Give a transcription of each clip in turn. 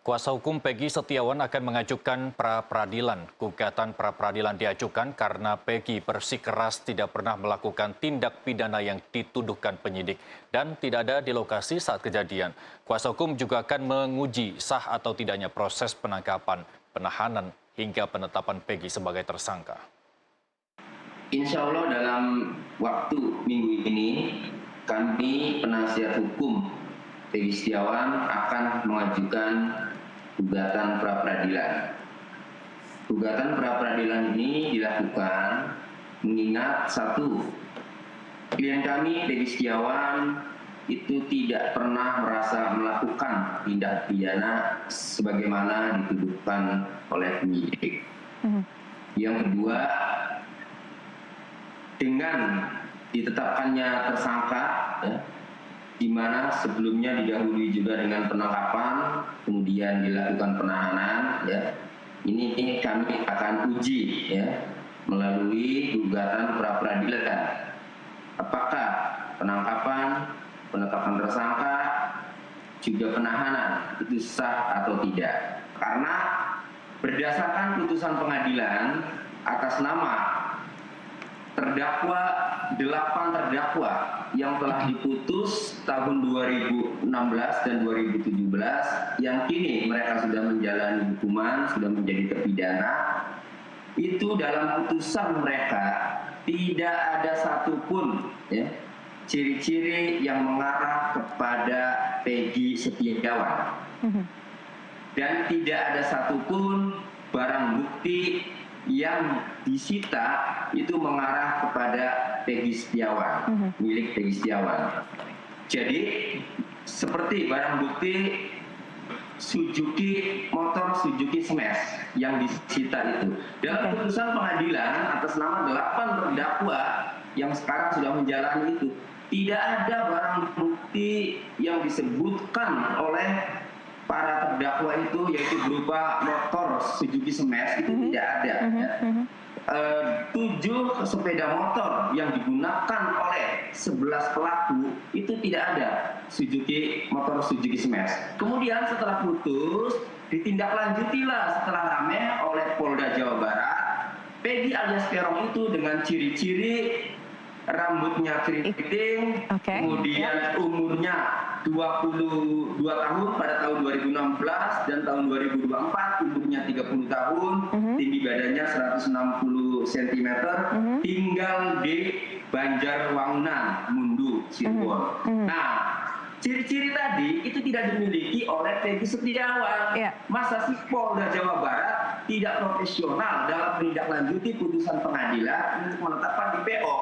Kuasa hukum Peggy Setiawan akan mengajukan pra-peradilan. Gugatan pra-peradilan diajukan karena Peggy bersikeras tidak pernah melakukan tindak pidana yang dituduhkan penyidik dan tidak ada di lokasi saat kejadian. Kuasa hukum juga akan menguji sah atau tidaknya proses penangkapan, penahanan, hingga penetapan Peggy sebagai tersangka. Insya Allah dalam waktu minggu ini, kami penasihat hukum Peggy Setiawan akan mengajukan gugatan pra-peradilan. Gugatan pra-peradilan ini dilakukan mengingat satu, klien kami Peggy Setiawan itu tidak pernah merasa melakukan tindak pidana sebagaimana dituduhkan oleh penyidik. Yang kedua, dengan ditetapkannya tersangka, di mana sebelumnya didahului juga dengan penangkapan, kemudian dilakukan penahanan, ini kami akan uji melalui gugatan pra-peradilan. Apakah penangkapan, penetapan tersangka, juga penahanan itu sah atau tidak? Karena berdasarkan putusan pengadilan atas nama terdakwa 8 terdakwa yang telah diputus tahun 2016 dan 2017 yang kini mereka sudah menjalani hukuman, sudah menjadi terpidana, itu dalam putusan mereka tidak ada satupun ciri-ciri yang mengarah kepada Peggy Setiawan. Dan tidak ada satupun barang bukti yang disita itu mengarah kepada Peggy Setiawan, milik Peggy Setiawan. Jadi seperti barang bukti motor Suzuki Smash yang disita itu. Dalam putusan pengadilan atas nama 8 terdakwa yang sekarang sudah menjalani itu, tidak ada barang bukti yang disebutkan oleh para terdakwa itu, yaitu berupa motor Suzuki Smash, itu tidak ada. 7 sepeda motor yang digunakan oleh 11 pelaku itu tidak ada motor Suzuki Smash. Kemudian setelah putus, ditindaklanjutilah setelah rame oleh Polda Jawa Barat, Peggy alias Peron itu dengan ciri-ciri rambutnya keriting, kemudian umurnya 22 tahun pada tahun 2016 dan tahun 2024 umurnya 30 tahun, tinggi badannya 160 cm, tinggal di Banjarwangunan, Mundu, Cirebon. Nah, ciri-ciri tadi itu tidak dimiliki oleh Peggy Setiawan. Masa sih Polda Jawa Barat tidak profesional dalam menindaklanjuti putusan pengadilan untuk menetapkan DPO?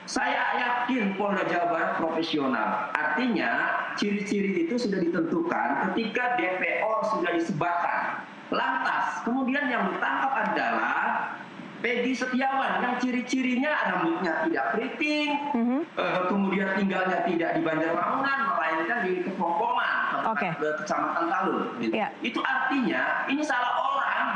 Saya yakin Polda Jawa Barat profesional. Artinya ciri-ciri itu sudah ditentukan ketika DPO sudah disebarkan. Lantas kemudian yang ditangkap adalah Peggy Setiawan yang ciri-cirinya rambutnya tidak keriting, kemudian tinggalnya tidak di Banjarwangunan, melainkan di Kepongkongan, Kecamatan Talun. Itu artinya ini salah